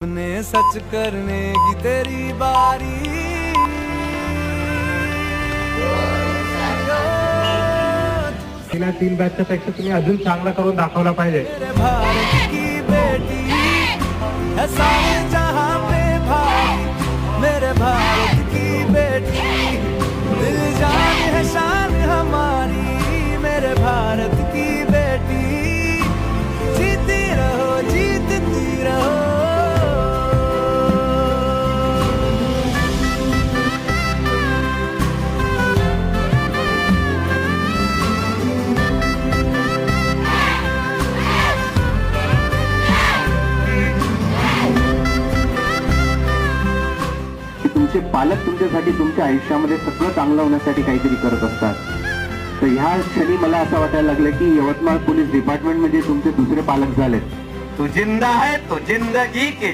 अपने सच करने की तेरी बारी। गेल्या 3 बॅचच्या पेक्षा तुम्ही अजून चांगला करून दाखवला पाहिजे। मेरे भारत की बेटी है सारे जहां पे भाई, मेरे भारत की बेटी दिल जान है शान हमारी, मेरे भारत की बेटी जीती रहो जीतती रहो। तुमचे पालक तुमच्यासाठी तुमच्या आयुष्यामध्ये सगळं चांगलं होण्यासाठी काहीतरी करत असतात। तर ह्या क्षणी मला असं वाटायला लागलं की यवतमाळ पोलीस डिपार्टमेंट म्हणजे तुमचे दुसरे पालक झालेत। तू जिंदा है तो जिंदगी के